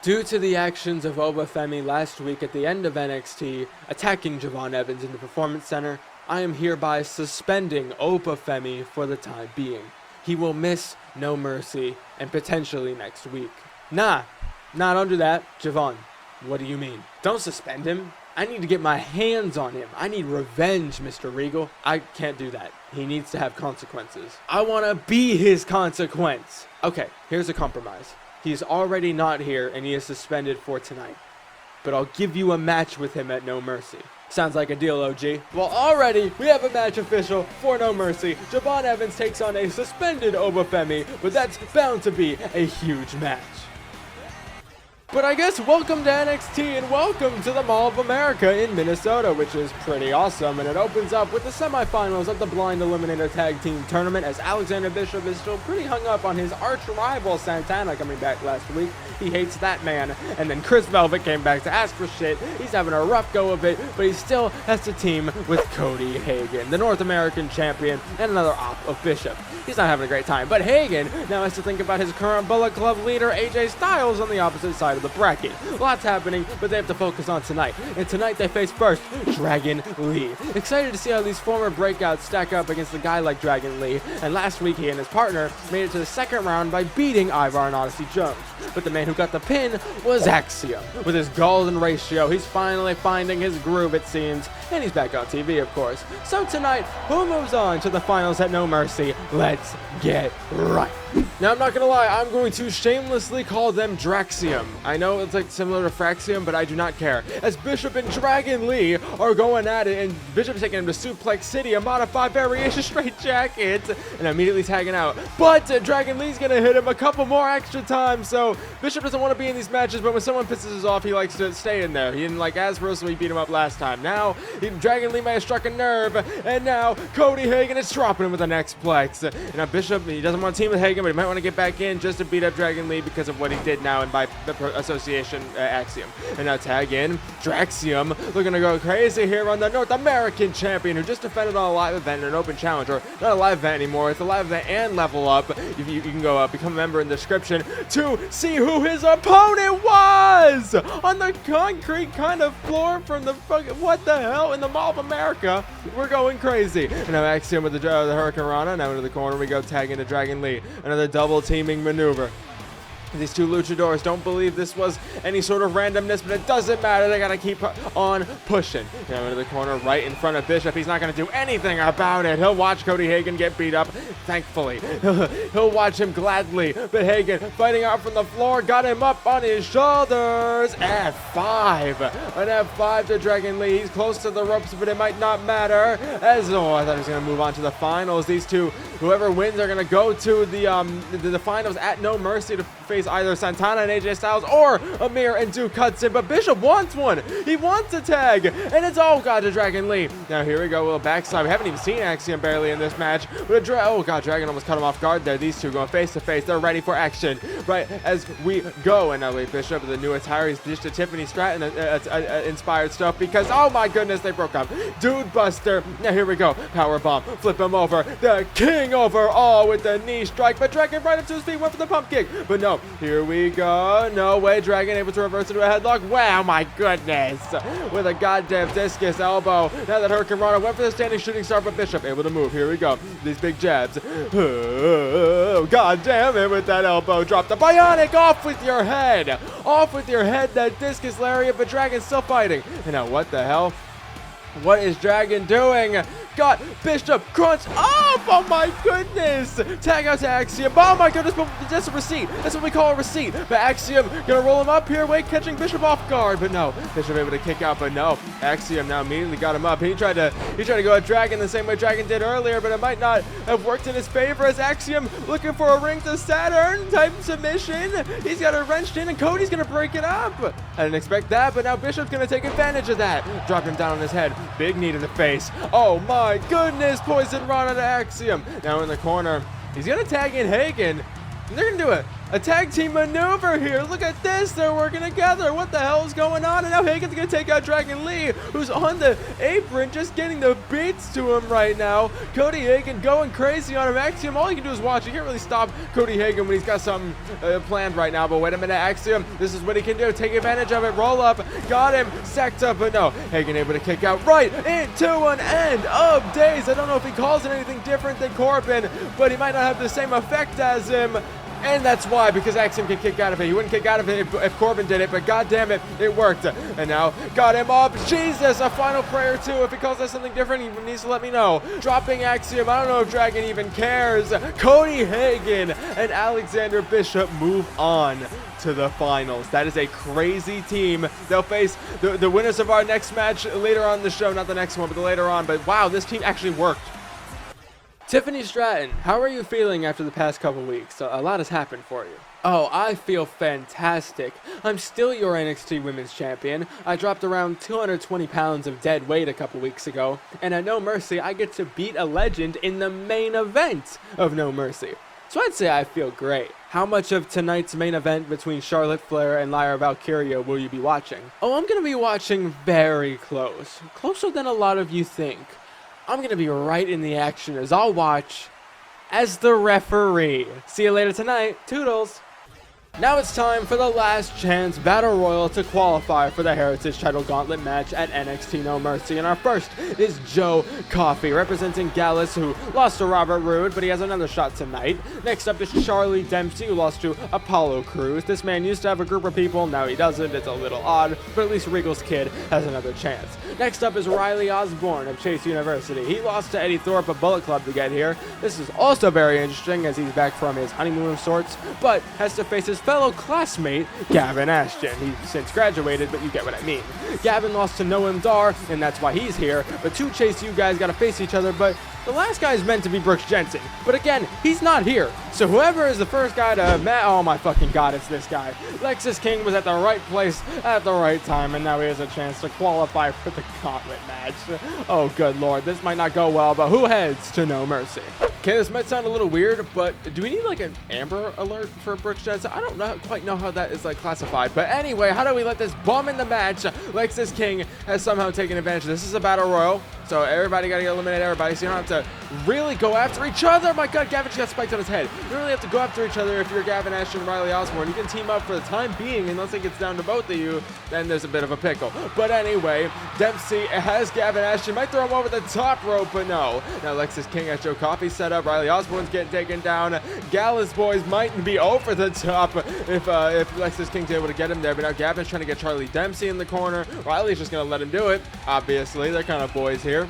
Due to the actions of Obafemi last week at the end of NXT, attacking Javon Evans in the Performance Center, I am hereby suspending Obafemi for the time being. He will miss No Mercy and potentially next week. Nah, don't do that. Javon, what do you mean? Don't suspend him. I need to get my hands on him. I need revenge, Mr. Regal. I can't do that. He needs to have consequences. I want to be his consequence. Okay, here's a compromise. He's already not here and he is suspended for tonight. But I'll give you a match with him at No Mercy. Sounds like a deal, OG. Well, already we have a match official for No Mercy. Javon Evans takes on a suspended Obafemi, but that's bound to be a huge match. But I guess welcome to NXT and welcome to the Mall of America in Minnesota, which is pretty awesome. And it opens up with the semifinals of the Blind Eliminator Tag Team Tournament, as Alexander Bishop is still pretty hung up on his arch rival Santana coming back last week. He hates that man. And then Chris Velvet came back to ask for shit. He's having a rough go of it, but he still has to team with Cody Hagen, the North American champion, and another op of Bishop. He's not having a great time, but Hagen now has to think about his current Bullet Club leader, AJ Styles, on the opposite side of the bracket. Lots happening, but they have to focus on tonight. And tonight they face first Dragon Lee. Excited to see how these former breakouts stack up against a guy like Dragon Lee. And last week he and his partner made it to the second round by beating Ivar and Odyssey Jones. But the man who got the pin was Axiom. With his golden ratio, he's finally finding his groove, it seems. And he's back on TV, of course. So tonight, who moves on to the finals at No Mercy? Let's get right. Now, I'm not gonna lie, I'm going to shamelessly call them Draxium. I know it's like similar to Fraxium, but I do not care. As Bishop and Dragon Lee are going at it, and Bishop's taking him to Suplex City, a modified variation straight jacket, and immediately tagging out. But Dragon Lee's gonna hit him a couple more extra times, so Bishop doesn't want to be in these matches, but when someone pisses us off, he likes to stay in there. He didn't like Azrael, so he beat him up last time. Now, Dragon Lee may have struck a nerve, and now Cody Hagen is dropping him with an X-Plex. And now Bishop, he doesn't want to team with Hagen, but he might want to get back in just to beat up Dragon Lee because of what he did now and by association Axiom. And now tag in Draxium, looking to go crazy here on the North American champion who just defended on a live event and an open challenge, or not a live event anymore, it's a live event and level up. You can go become a member in the description to see who his opponent was on the concrete kind of floor from the fucking, what the hell, in the Mall of America. We're going crazy. And now Axiom with the Hurricane Rana. Now into the corner we go, tag into Dragon Lee. Another double teaming maneuver. These two luchadors don't believe this was any sort of randomness, but it doesn't matter. They gotta keep on pushing. Now into the corner right in front of Bishop. He's not gonna do anything about it. He'll watch Cody Hagen get beat up, thankfully. He'll watch him gladly. But Hagen fighting out from the floor, got him up on his shoulders. F5. An F5 to Dragon Lee. He's close to the ropes, but it might not matter. As I thought he was gonna move on to the finals. These two, whoever wins, are gonna go to the finals at No Mercy to face either Santana and AJ Styles or Amir and Duke Hudson. But Bishop wants one. He wants a tag, and it's all God to Dragon Lee. Now here we go, a little backside. We haven't even seen Axiom barely in this match. But oh God, Dragon almost cut him off guard there. These two going face to face. They're ready for action right as we go. And now Bishop with the new attire. He's just a Tiffany Stratton inspired stuff because oh my goodness, they broke up. Dude Buster. Now here we go. Power bomb. Flip him over. The king over all with the knee strike. But Dragon right up to his feet, went for the pump kick. But no. Here we go. No way. Dragon able to reverse into a headlock. Wow, my goodness. With a goddamn discus elbow. Now that Hurricane Rana went for the standing shooting star, but Bishop able to move. Here we go. These big jabs. Oh, God damn it with that elbow drop. The bionic off with your head. Off with your head. That discus lariat, but Dragon's still fighting. And now what the hell? What is Dragon doing? Got Bishop crunch up. Oh my goodness. Tag out to Axiom. Oh my goodness, but that's a receipt. That's what we call a receipt. But Axiom gonna roll him up here. Wait, catching Bishop off guard. But no, Bishop able to kick out. But no, Axiom now immediately got him up. He tried to go at Dragon the same way Dragon did earlier, but it might not have worked in his favor as Axiom looking for a ring to Saturn type submission. He's got it wrenched in and Cody's gonna break it up. I didn't expect that, but now Bishop's gonna take advantage of that. Drop him down on his head. Big knee to the face. Oh my goodness, Poison Rana to Axiom. Now in the corner, he's gonna tag in Hagen. And they're gonna do A tag team maneuver here. Look at this. They're working together. What the hell is going on? And now Hagen's going to take out Dragon Lee, who's on the apron, just getting the beats to him right now. Cody Hagen going crazy on him. Axiom, all you can do is watch. You can't really stop Cody Hagen when he's got something planned right now. But wait a minute, Axiom. This is what he can do. Take advantage of it. Roll up. Got him. Sacked up, but no. Hagen able to kick out right into an end of days. I don't know if he calls it anything different than Corbin, but he might not have the same effect as him. And that's why, because Axiom can kick out of it. He wouldn't kick out of it if Corbin did it, but god damn it, it worked. And now, got him up. Jesus, a final prayer too. If he calls that something different, he needs to let me know. Dropping Axiom. I don't know if Dragon even cares. Cody Hagen and Alexander Bishop move on to the finals. That is a crazy team. They'll face the winners of our next match later on in the show. Not the next one, but later on. But wow, this team actually worked. Tiffany Stratton, how are you feeling after the past couple weeks? A lot has happened for you. Oh, I feel fantastic. I'm still your NXT Women's Champion. I dropped around 220 pounds of dead weight a couple weeks ago, and at No Mercy, I get to beat a legend in the main event of No Mercy. So I'd say I feel great. How much of tonight's main event between Charlotte Flair and Lyra Valkyria will you be watching? Oh, I'm going to be watching very close. Closer than a lot of you think. I'm going to be right in the action as I'll watch as the referee. See you later tonight. Toodles. Now it's time for the last chance battle royal to qualify for the Heritage Title Gauntlet Match at NXT No Mercy. And our first is Joe Coffey, representing Gallus, who lost to Robert Roode, but he has another shot tonight. Next up is Charlie Dempsey, who lost to Apollo Crews. This man used to have a group of people, now he doesn't. It's a little odd, but at least Regal's kid has another chance. Next up is Riley Osborne of Chase University. He lost to Eddie Thorpe of Bullet Club to get here. This is also very interesting as he's back from his honeymoon of sorts, but has to face his fellow classmate, Gavin Ashton. He's since graduated, but you get what I mean. Gavin lost to Noam Dar, and that's why he's here. But two Chase U guys gotta face each other, but the last guy is meant to be Brooks Jensen. But again, he's not here. So whoever is the first guy to oh my fucking god, it's this guy. Lexis King was at the right place at the right time, and now he has a chance to qualify for the gauntlet match. Oh good lord, this might not go well, but who heads to No Mercy? Okay, this might sound a little weird, but do we need like an Amber alert for Brooks Jensen? I don't quite know how that is like classified. But anyway, how do we let this bum in the match? Lexis King has somehow taken advantage. This is a battle royal, so everybody gotta eliminate everybody, so you don't have to really go after each other. My god, Gavin just got spiked on his head. You don't really have to go after each other if you're Gavin Ashton and Riley Osborne. You can team up for the time being, unless it gets down to both of you, then there's a bit of a pickle. But anyway, Dempsey has Gavin Ashton, might throw him over the top rope, but no. Now Lexis King has Joe Coffey set up. Riley Osborne's getting taken down. Gallus boys might be over the top if Lexis King's able to get him there, but now Gavin's trying to get Charlie Dempsey in the corner. Riley's just gonna let him do it. Obviously, they're kind of boys here,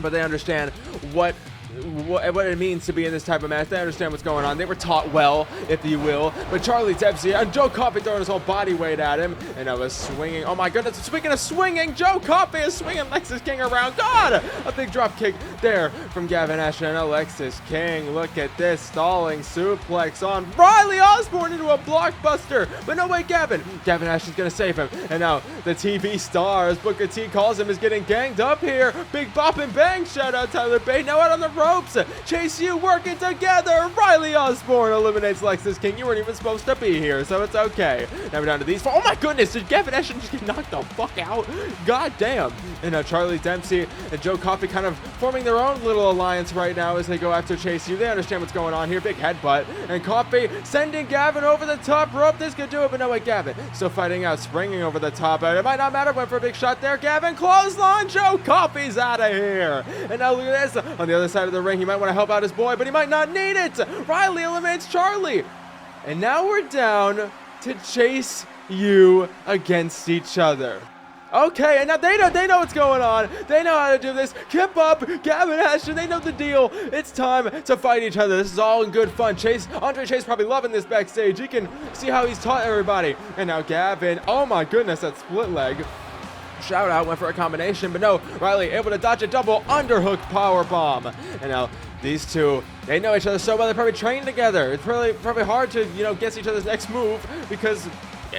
but they understand what it means to be in this type of match. They understand what's going on. They were taught well, if you will. But Charlie Dempsey and Joe Coffey throwing his whole body weight at him, and I was swinging. Oh my goodness! Speaking of swinging, Joe Coffey is swinging Lexis King around. God, a big drop kick there from Gavin Ashton and Alexis King. Look at this stalling suplex on Riley Osborne into a blockbuster. But no way, Gavin Ashton's gonna save him. And now the TV star, as Booker T calls him, is getting ganged up here. Big bop and bang. Shout out Tyler Bate. Now out on the ropes. Chase U working together. Riley Osborne eliminates Lexis King. You weren't even supposed to be here, so it's okay. Now we're down to these four. Oh my goodness, did Gavin Ashton just get knocked the fuck out? God damn. And now Charlie Dempsey and Joe Coffey kind of forming their own little alliance right now as they go after Chase U. They understand what's going on here. Big headbutt. And Coffey sending Gavin over the top rope. This could do it, but no way, Gavin still fighting out, springing over the top. It might not matter. Went for a big shot there. Gavin clothesline. Joe Coffey's out of here. And now look at this. On the other side of the ring, he might want to help out his boy, but he might not need it. Riley eliminates Charlie. And now we're down to Chase U against each other. Okay, and now they know what's going on. They know how to do this. Kip up, Gavin Ashton, they know the deal. It's time to fight each other. This is all in good fun. Andre Chase probably loving this backstage. You can see how he's taught everybody. And now Gavin, oh my goodness, that split leg. Shout out, went for a combination, but no, Riley able to dodge a double underhook power bomb. And now these two, they know each other so well, they probably trained together. It's probably hard to, guess each other's next move because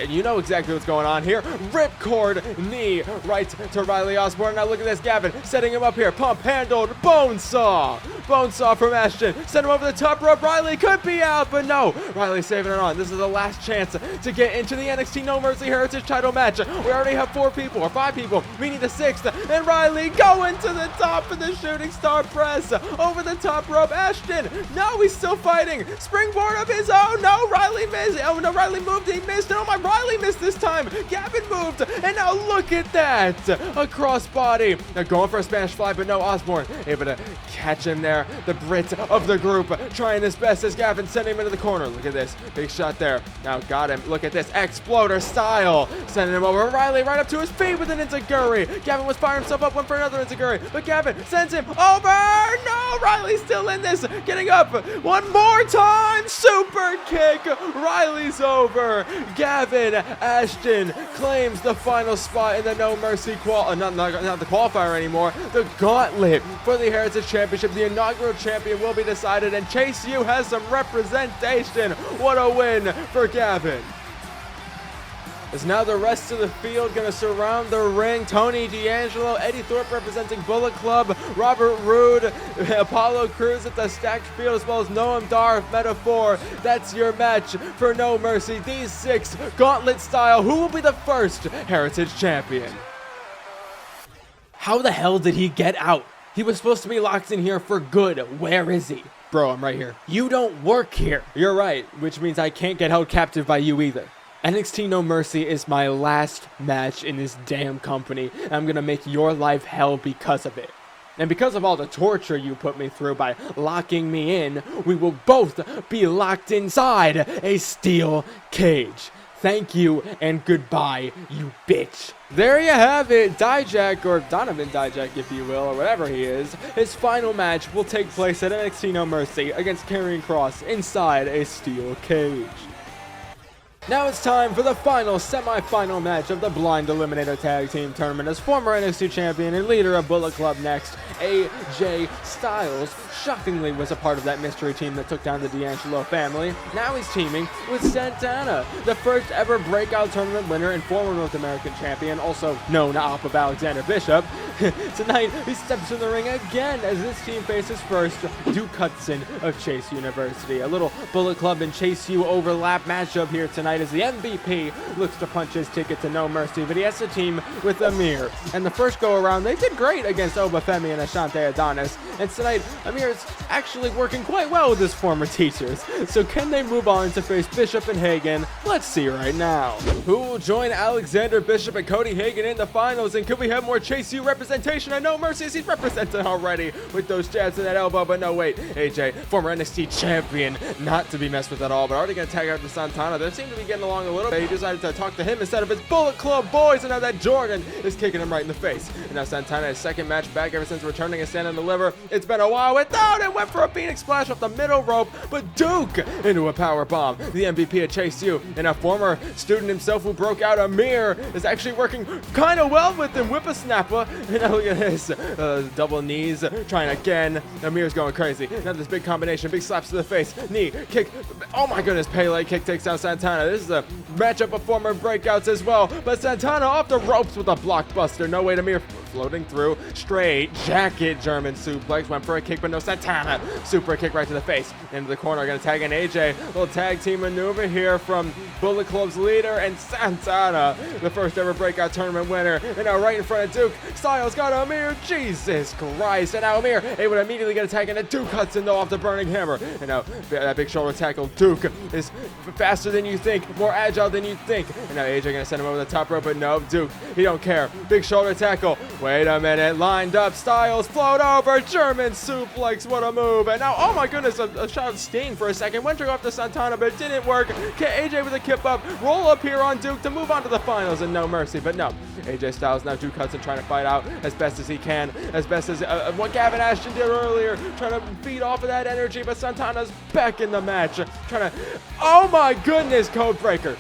you know exactly what's going on here. Ripcord knee right to Riley Osborne. Now look at this, Gavin setting him up here. Pump handled bone saw. Bonesaw from Ashton. Send him over the top rope. Riley could be out, but no. Riley saving it on. This is the last chance to get into the NXT No Mercy Heritage Title match. We already have 4 people, or 5 people. We need the 6th. And Riley going to the top of the shooting star press. Over the top rope. Ashton. No, he's still fighting. Springboard of his own. No, Riley missed. Oh, no, Riley moved. He missed. Oh, my Riley missed this time. Gavin moved. And now look at that. A crossbody. They're going for a Spanish fly, but no, Osborne able to catch him there. The Brit of the group trying his best as Gavin sending him into the corner. Look at this. Big shot there. Now got him. Look at this. Exploder style. Sending him over. Riley right up to his feet with an enziguri. Gavin was firing himself up. Went for another enziguri. But Gavin sends him over. No, Riley's still in this. Getting up. One more time. Super kick. Riley's over. Gavin Ashton claims the final spot in the No Mercy not the qualifier anymore. The gauntlet for the Heritage Championship. The inaugural champion will be decided, and Chase U has some representation. What a win for Gavin. As now the rest of the field going to surround the ring. Tony D'Angelo, Eddie Thorpe representing Bullet Club, Robert Roode, Apollo Crews at the stacked field, as well as Noam Dar, Metaphor. That's your match for No Mercy. These 6 gauntlet style. Who will be the first Heritage Champion? How the hell did he get out? He was supposed to be locked in here for good. Where is he? Bro, I'm right here. You don't work here. You're right, which means I can't get held captive by you either. NXT No Mercy is my last match in this damn company, and I'm gonna make your life hell because of it. And because of all the torture you put me through by locking me in, we will both be locked inside a steel cage. Thank you and goodbye, you bitch. There you have it. Dijak, or Donovan Dijak if you will, or whatever he is, his final match will take place at NXT No Mercy against Karrion Kross inside a steel cage. Now it's time for the final semi-final match of the Blind Eliminator Tag Team Tournament, as former NXT Champion and leader of Bullet Club Next, AJ Styles, shockingly was a part of that mystery team that took down the D'Angelo family. Now he's teaming with Santana, the first ever breakout tournament winner and former North American champion, also known off of Alexander Bishop. Tonight, he steps in the ring again as this team faces first Duke Hudson of Chase University. A little Bullet Club and Chase U overlap matchup here tonight as the MVP looks to punch his ticket to No Mercy, but he has to team with Amir. And the first go around, they did great against Obafemi and Ashante Adonis. And tonight, Amir is actually working quite well with his former teachers. So can they move on to face Bishop and Hagen? Let's see right now. Who will join Alexander Bishop and Cody Hagen in the finals? And could we have more Chase U representation at No Mercy, as he's represented already with those jabs in that elbow? But no, wait, AJ, former NXT champion, not to be messed with at all, but already going to tag out to Santana. They seem to be getting along a little bit. He decided to talk to him instead of his Bullet Club boys, and now that Jordan is kicking him right in the face. And now Santana, his second match back ever since returning and standing on the liver. It's been a while. Without it, went for a Phoenix Splash off the middle rope, but Duke into a power bomb. The MVP of Chase U, and a former student himself who broke out, Amir, is actually working kind of well with him. Whippersnapper. And now look at this. Double knees, trying again. Amir's going crazy. Now this big combination, big slaps to the face. Knee, kick. Oh my goodness, Pele kick takes out Santana. This is a matchup of former breakouts as well. But Santana off the ropes with a blockbuster. No way, Amir floating through. Straight jacket German suplex. Went for a kick, but no, Santana. Super kick right to the face. Into the corner, going to tag in AJ. Little tag team maneuver here from Bullet Club's leader and Santana, the first ever breakout tournament winner. And now right in front of Duke, Styles got Amir. Jesus Christ. And now Amir able to immediately get a tag into Duke Hudson, though, off the burning hammer. And now that big shoulder tackle. Duke is faster than you think, more agile than you think. And now AJ going to send him over the top rope, but no, Duke, he don't care. Big shoulder tackle. Wait a minute, lined up, Styles, float over, German suplex, what a move. And now, oh my goodness, a shot of Sting for a second. Went to go off to Santana, but it didn't work. AJ with a kip up, roll up here on Duke to move on to the finals, and No Mercy. But no, AJ Styles, now Duke Hudson trying to fight out as best as he can, as best as what Gavin Ashton did earlier, trying to feed off of that energy, but Santana's back in the match, trying to, oh my goodness, code breaker.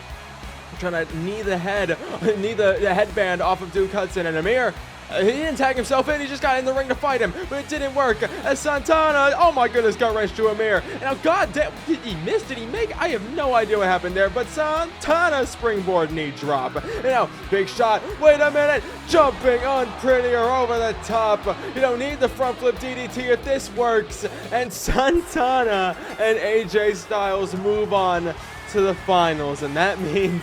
Trying to knee the headband off of Duke Hudson, and Amir He didn't tag himself in, he just got in the ring to fight him, but it didn't work. As Santana, oh my goodness, gut wrench to Amir. And now, goddamn, did he miss? Did he make? I have no idea what happened there, but Santana springboard knee drop. And now, big shot. Wait a minute, jumping on prettier over the top. You don't need the front flip DDT if this works. And Santana and AJ Styles move on to the finals, and that means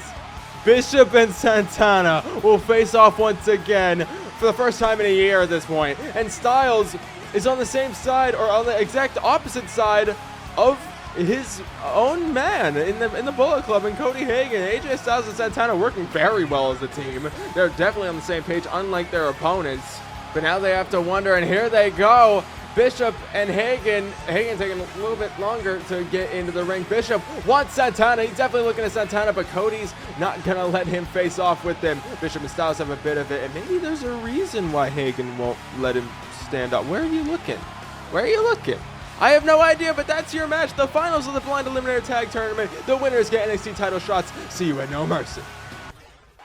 Bishop and Santana will face off once again for the first time in a year at this point. And Styles is on the same side, or on the exact opposite side of his own man in the Bullet Club, and Cody Hagen. AJ Styles and Santana working very well as a team. They're definitely on the same page, unlike their opponents. But now they have to wonder, and here they go. Bishop and Hagen taking a little bit longer to get into the ring. Bishop wants Santana. He's definitely looking at Santana, but Cody's not going to let him face off with him. Bishop and Styles have a bit of it, and maybe there's a reason why Hagen won't let him stand up. Where are you looking? Where are you looking? I have no idea, but that's your match. The finals of the Blind Eliminator Tag Tournament. The winners get NXT title shots. See you at No Mercy.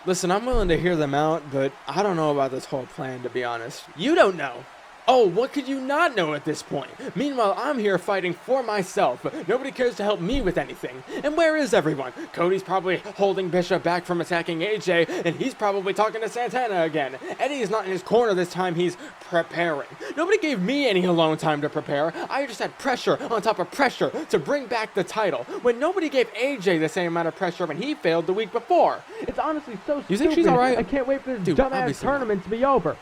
Listen, I'm willing to hear them out, but I don't know about this whole plan, to be honest. You don't know. Oh, what could you not know at this point? Meanwhile, I'm here fighting for myself. Nobody cares to help me with anything. And where is everyone? Cody's probably holding Bishop back from attacking AJ, and he's probably talking to Santana again. Eddie's not in his corner this time, he's preparing. Nobody gave me any alone time to prepare. I just had pressure on top of pressure to bring back the title, when nobody gave AJ the same amount of pressure when he failed the week before. It's honestly so stupid. You think she's alright? I can't wait for this dumbass tournament to be over.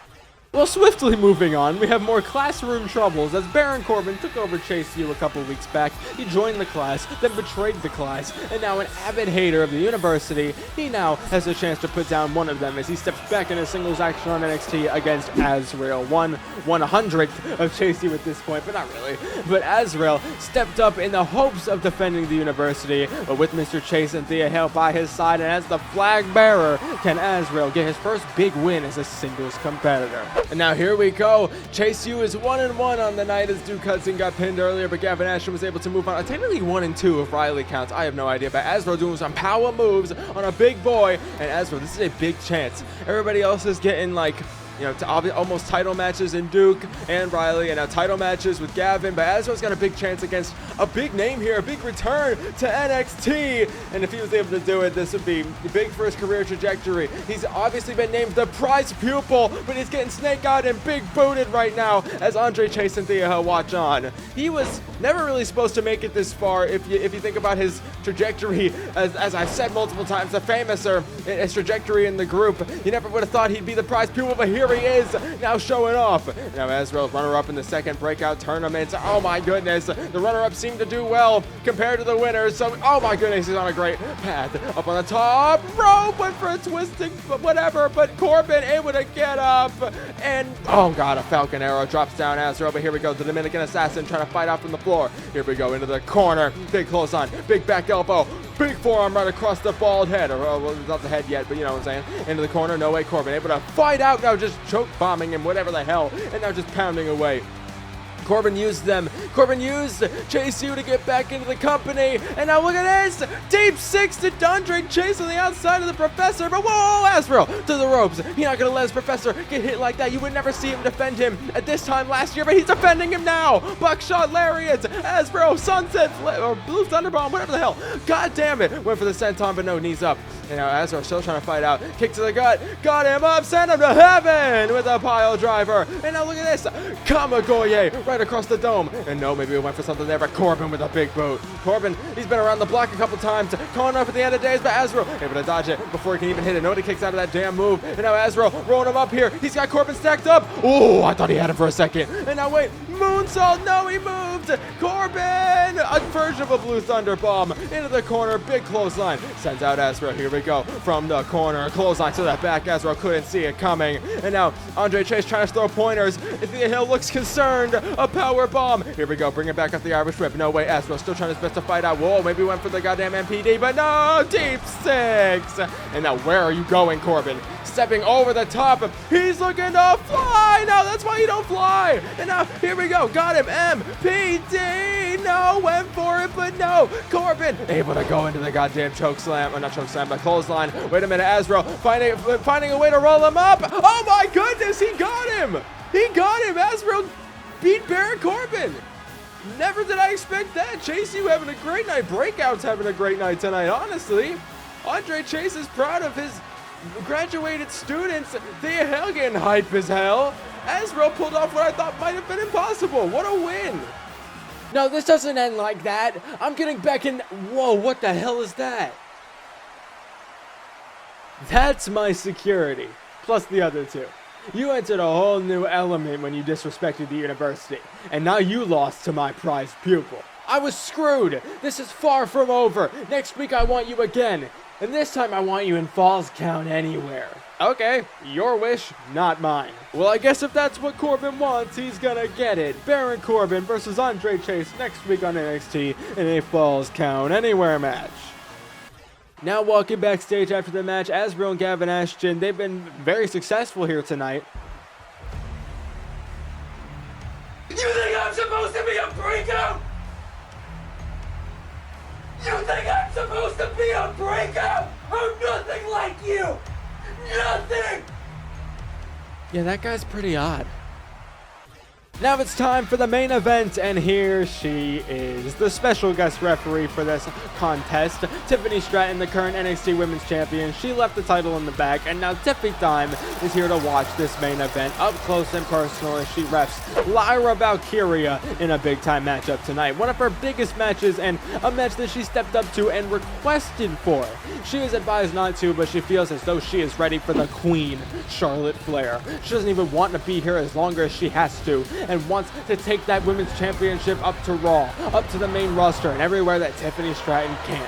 Well, swiftly moving on, we have more classroom troubles as Baron Corbin took over Chase U a couple weeks back. He joined the class, then betrayed the class, and now an avid hater of the university. He now has a chance to put down one of them as he steps back into singles action on NXT against Azrael. 1/100th of Chase U at this point, but not really. But Azrael stepped up in the hopes of defending the university, but with Mr. Chase and Thea Hale by his side, and as the flag bearer, can Azrael get his first big win as a singles competitor. And now here we go. Chase U is 1-1 on the night as Duke Hudson got pinned earlier, but Gavin Ashton was able to move on. Technically 1-2 if Riley counts. I have no idea, but Azrael doing some power moves on a big boy. And Azrael, this is a big chance. Everybody else is getting like, you know, almost title matches in Duke and Riley, and now title matches with Gavin, but Azrael's got a big chance against a big name here, a big return to NXT, and if he was able to do it, this would be big for his career trajectory. He's obviously been named the prize pupil, but he's getting snake-eyed and big booted right now as Andre Chase and Thea watch on. He was never really supposed to make it this far if you think about his trajectory, as I've said multiple times, the famouser, his trajectory in the group. You never would have thought he'd be the prize pupil, but here he is, now showing off. Now Azrael's runner-up in the second breakout tournament. Oh my goodness, the runner-ups seem to do well compared to the winners, so oh my goodness, he's on a great path. Up on the top rope, went for a twisting, but whatever, but Corbin able to get up, and oh god, a Falcon Arrow drops down Azrael, but here we go, the Dominican Assassin trying to fight out from the floor. Here we go, into the corner, big clothesline, big back elbow, big forearm right across the bald head, or well, not the head yet, but you know what I'm saying. Into the corner, no way, Corbin able to fight out, now just choke bombing him, whatever the hell, and now just pounding away. Corbin used them. Corbin used Chase U to get back into the company. And now look at this. Deep six to Andre Chase on the outside of the Professor. But whoa, Azrael to the ropes. He's not going to let his Professor get hit like that. You would never see him defend him at this time last year, but he's defending him now. Buckshot Lariat. Azrael, Sunset, or Blue Thunderbomb, whatever the hell. God damn it. Went for the senton, but no, knees up. And now Azrael still trying to fight out. Kick to the gut. Got him up. Sent him to heaven with a pile driver. And now look at this. Kamagoye right across the dome. And no, maybe we went for something there, but Corbin with a big boot. Corbin, he's been around the block a couple times. Calling up at the end of days, but Azrael able to dodge it before he can even hit it. Nobody kicks out of that damn move. And now Azrael rolling him up here. He's got Corbin stacked up. Oh, I thought he had him for a second. And now wait, moonsault. No, he moved. Corbin, a version of a Blue Thunder Bomb into the corner. Big clothesline. Sends out Azrael. Here we go. From the corner. Clothesline to that back. Azrael couldn't see it coming. And now Andre Chase trying to throw pointers. Thea Hill looks concerned. A power bomb. Here we go. Bring it back up the Irish Whip. No way. Azrael still trying his best to fight out. Whoa, maybe went for the goddamn MPD, but no. Deep six. And now where are you going, Corbin? stepping over the top. He's looking to fly. No, that's why you don't fly. And now, here we go. Got him. MPD. No, went for it, but no. Corbin able to go into the goddamn choke slam. Or not choke slam, but clothesline. Wait a minute. Azrael finding a way to roll him up. Oh, my goodness. He got him. He got him. Azrael beat Baron Corbin. Never did I expect that. Chase, you having a great night. Breakout's having a great night tonight, honestly. Andre Chase is proud of his graduated students. The Hagen hype as hell. Azrael pulled off what I thought might have been impossible. What a win. No, this doesn't end like that. I'm getting back in. Whoa, what the hell is that? That's my security, plus the other two. You entered a whole new element when you disrespected the university, and now you lost to my prized pupil. I was screwed. This is far from over. Next week I want you again, and this time I want you in Falls Count Anywhere. Okay, your wish, not mine. Well, I guess if that's what Corbin wants, he's gonna get it. Baron Corbin versus Andre Chase next week on NXT in a Falls Count Anywhere match. Now walking backstage after the match, Azrael and Gavin Ashton, they've been very successful here tonight. You think I'm supposed to be a breakout? You think I'm supposed to be a breakout? I'm nothing like you! Nothing! Yeah, that guy's pretty odd. Now it's time for the main event, and here she is, the special guest referee for this contest, Tiffany Stratton, the current NXT Women's Champion. She left the title in the back, and now Tiffy Time is here to watch this main event up close and personal as she refs Lyra Valkyria in a big-time matchup tonight. One of her biggest matches, and a match that she stepped up to and requested for. She is advised not to, but she feels as though she is ready for the Queen Charlotte Flair. She doesn't even want to be here as long as she has to, and wants to take that women's championship up to Raw, up to the main roster, and everywhere that Tiffany Stratton can't.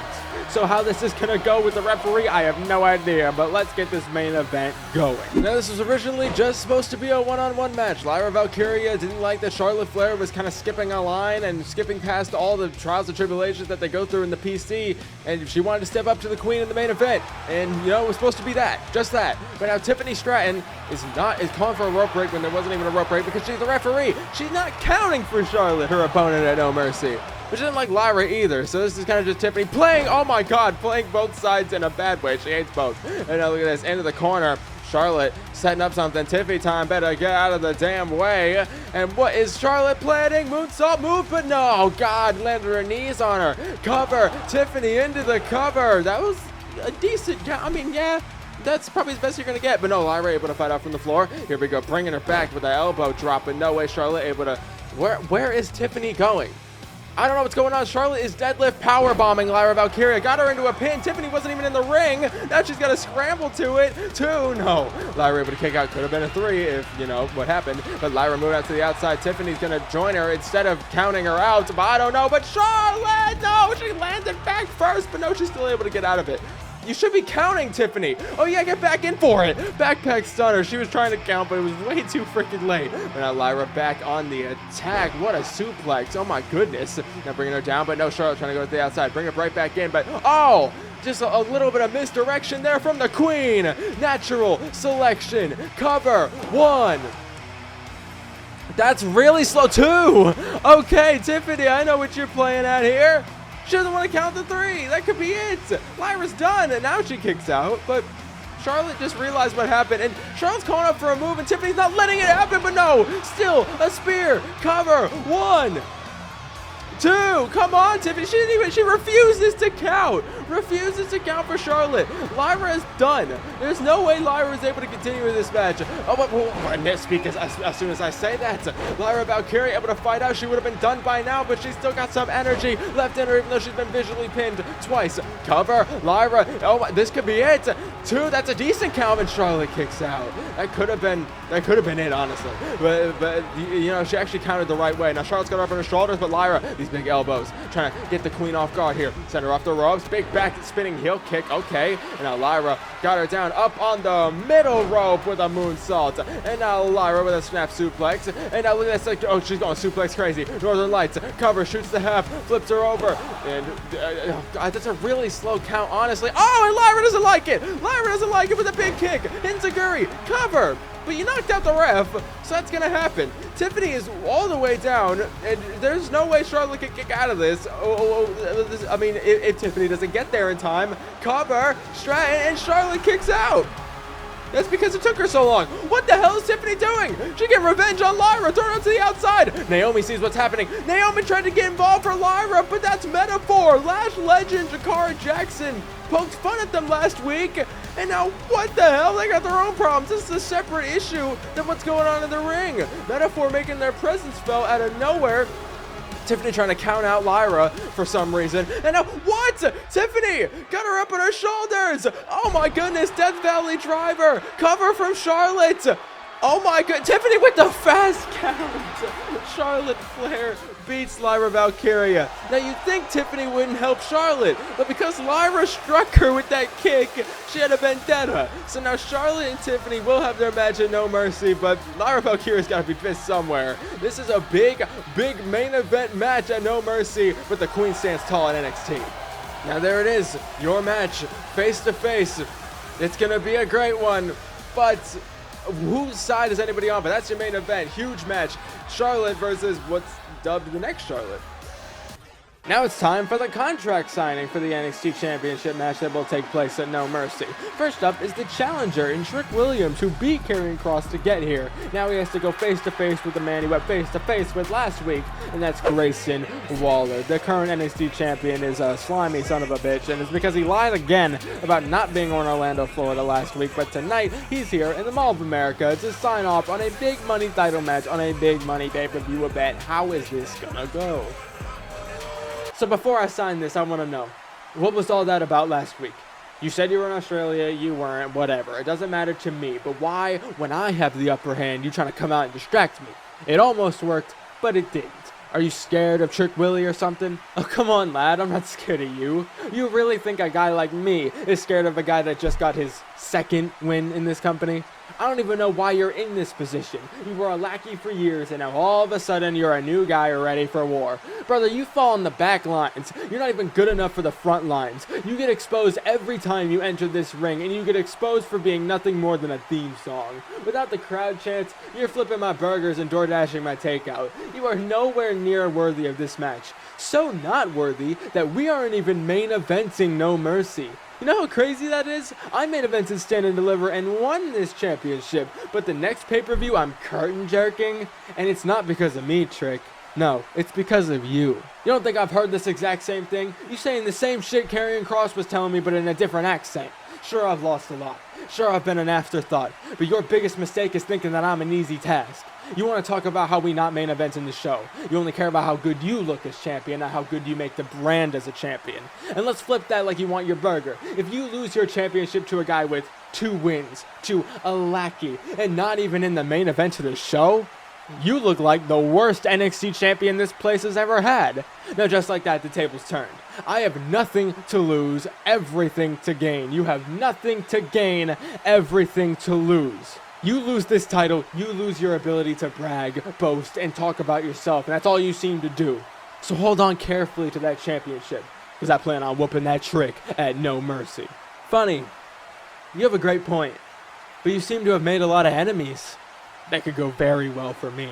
So how this is going to go with the referee, I have no idea, but let's get this main event going. Now, this was originally just supposed to be a one-on-one match. Lyra Valkyria didn't like that Charlotte Flair was kind of skipping a line and skipping past all the trials and tribulations that they go through in the PC, and she wanted to step up to the Queen in the main event. And, you know, it was supposed to be that, just that. But now Tiffany Stratton is calling for a rope break when there wasn't even a rope break because she's the referee. She's not counting for Charlotte, her opponent at No Mercy. But she didn't like Lyra either, so this is kind of just Tiffany playing, oh my god, playing both sides in a bad way. She hates both. And now look at this, into the corner. Charlotte setting up something. Tiffy Time better get out of the damn way. And what is Charlotte planning? Moonsault move, but no. Oh god, landed her knees on her. Cover. Tiffany into the cover. That was a decent, I mean, yeah. That's probably the best you're going to get. But no, Lyra able to fight out from the floor. Here we go, bringing her back with the elbow drop. And no way Charlotte able to, where is Tiffany going? I don't know what's going on. Charlotte is deadlift powerbombing Lyra Valkyria. Got her into a pin. Tiffany wasn't even in the ring. Now she's got to scramble to it. 2, no. Lyra able to kick out. Could have been a 3 if, you know, what happened. But Lyra moved out to the outside. Tiffany's going to join her instead of counting her out. But I don't know. But Charlotte, no. She landed back first. But no, she's still able to get out of it. You should be counting, Tiffany. Oh, yeah, get back in for it. Backpack stunner. She was trying to count, but it was way too freaking late. But now Lyra back on the attack. What a suplex. Oh, my goodness. Now bringing her down, but no, Charlotte trying to go to the outside. Bring her right back in, but oh, just a little bit of misdirection there from the Queen. Natural selection. Cover. 1. That's really slow. 2. Okay, Tiffany, I know what you're playing at here. She doesn't want to count the 3. That could be it. Lyra's done, and now she kicks out. But Charlotte just realized what happened, and Charlotte's calling up for a move, and Tiffany's not letting it happen. But no, still a spear. Cover. 1, 2. Come on, Tiffany. She refuses to count. Refuses to count for Charlotte. Lyra is done. There's no way Lyra is able to continue with this match. Oh, but I misspeak as soon as I say that. Lyra Valkyria able to fight out. She would have been done by now, but she's still got some energy left in her, even though she's been visually pinned twice. Cover. Lyra. Oh, this could be it. 2. That's a decent count, and Charlotte kicks out. That could have been it, honestly. But you know, she actually counted the right way. Now Charlotte's got her up on her shoulders, but Lyra, these big elbows. Trying to get the queen off guard here. Send her off the ropes. Big back spinning heel kick. Okay. And now Lyra got her down up on the middle rope with a moonsault. And now Lyra with a snap suplex. And now look at this. Oh, she's going suplex crazy. Northern Lights. Cover. Shoots the half. Flips her over. And that's a really slow count, honestly. Oh, and Lyra doesn't like it. Lyra doesn't like it with a big kick. Enziguri. Cover. But you knocked out the ref, so that's going to happen. Tiffany is all the way down, and there's no way Charlotte can kick out of this. I mean, if Tiffany doesn't get there in time, cover, Stratton, and Charlotte kicks out. That's because it took her so long. What the hell is Tiffany doing? She getting revenge on Lyra, thrown her to the outside. Naomi sees what's happening. Naomi tried to get involved for Lyra, but that's metaphor. Lash legend Jakara Jackson poked fun at them last week, and now what the hell? They got their own problems. This is a separate issue than what's going on in the ring. Metaphor making their presence felt out of nowhere. Tiffany trying to count out Lyra for some reason. And now, what? Tiffany got her up on her shoulders. Oh my goodness, Death Valley driver. Cover from Charlotte. Oh my god, Tiffany with the fast count. Charlotte Flair beats Lyra Valkyria. Now you'd think Tiffany wouldn't help Charlotte, but because Lyra struck her with that kick, she had a vendetta. So now Charlotte and Tiffany will have their match at No Mercy, but Lyra Valkyria's got to be pissed somewhere. This is a big main event match at No Mercy, but the Queen stands tall at NXT. Now there it is, your match, face to face. It's gonna be a great one, but whose side is anybody on? But that's your main event. Huge match. Charlotte versus what's dubbed the next Charlotte. Now it's time for the contract signing for the NXT Championship match that will take place at No Mercy. First up is the challenger in Trick Williams, who beat Karrion Kross to get here. Now he has to go face-to-face with the man he went face-to-face with last week, and that's Grayson Waller. The current NXT champion is a slimy son of a bitch, and it's because he lied again about not being on Orlando, Florida last week, but tonight he's here in the Mall of America to sign off on a big money title match on a big money pay-per-view event. How is this gonna go? So before I sign this, I want to know, what was all that about last week? You said you were in Australia, you weren't, whatever. It doesn't matter to me, but why, when I have the upper hand, you trying to come out and distract me? It almost worked, but it didn't. Are you scared of Trick Willie or something? Oh, come on, lad, I'm not scared of you. You really think a guy like me is scared of a guy that just got his second win in this company? I don't even know why you're in this position. You were a lackey for years, and now all of a sudden you're a new guy ready for war. Brother, you fall in the back lines. You're not even good enough for the front lines. You get exposed every time you enter this ring, and you get exposed for being nothing more than a theme song. Without the crowd chants, you're flipping my burgers and door dashing my takeout. You are nowhere near worthy of this match. So not worthy that we aren't even main eventing No Mercy. You know how crazy that is? I main evented Stand and Deliver and won this championship, but the next pay-per-view I'm curtain jerking, and it's not because of me, Trick. No, it's because of you. You don't think I've heard this exact same thing? You saying the same shit Karrion Kross was telling me, but in a different accent. Sure, I've lost a lot. Sure, I've been an afterthought, but your biggest mistake is thinking that I'm an easy task. You want to talk about how we not main event in the show. You only care about how good you look as champion, not how good you make the brand as a champion. And let's flip that like you want your burger. If you lose your championship to a guy with 2 wins, to a lackey, and not even in the main event of the show, you look like the worst NXT champion this place has ever had. Now just like that, the tables turned. I have nothing to lose, everything to gain. You have nothing to gain, everything to lose. You lose this title, you lose your ability to brag, boast, and talk about yourself, and that's all you seem to do. So hold on carefully to that championship, because I plan on whooping that Trick at No Mercy. Funny, you have a great point, but you seem to have made a lot of enemies. That could go very well for me.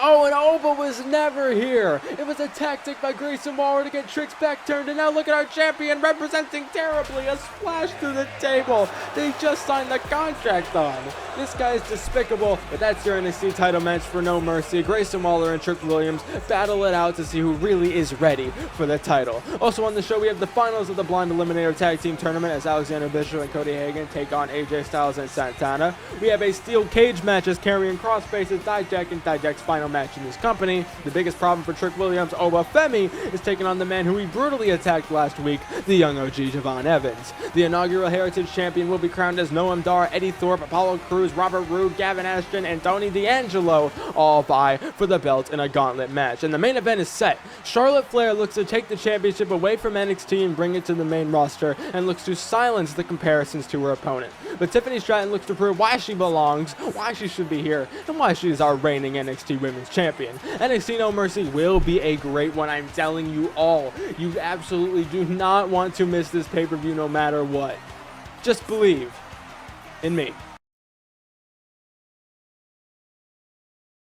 Oh, and Oba was never here. It was a tactic by Grayson Waller to get Trick's back turned, and now look at our champion representing terribly. A splash through the table. They just signed the contract on. This guy's despicable, but that's your NXT title match for No Mercy. Grayson Waller and Trick Williams battle it out to see who really is ready for the title. Also on the show, we have the finals of the Blind Eliminator Tag Team Tournament as Alexander Bishop and Cody Hagen take on AJ Styles and Santana. We have a steel cage match as Karrion Kross faces Dijak in Dijak's final match in this company. The biggest problem for Trick Williams, Obafemi, is taking on the man who he brutally attacked last week, the young OG Javon Evans. The inaugural Heritage Champion will be crowned as Noam Dar, Eddie Thorpe, Apollo Crews, Robert Roode, Gavin Ashton, and Tony D'Angelo all vie for the belt in a gauntlet match. And the main event is set. Charlotte Flair looks to take the championship away from NXT and bring it to the main roster, and looks to silence the comparisons to her opponent. But Tiffany Stratton looks to prove why she belongs, why she should be here, and why she is our reigning NXT Women's Champion. NXT No Mercy will be a great one, I'm telling you all. You absolutely do not want to miss this pay-per-view no matter what. Just believe in me.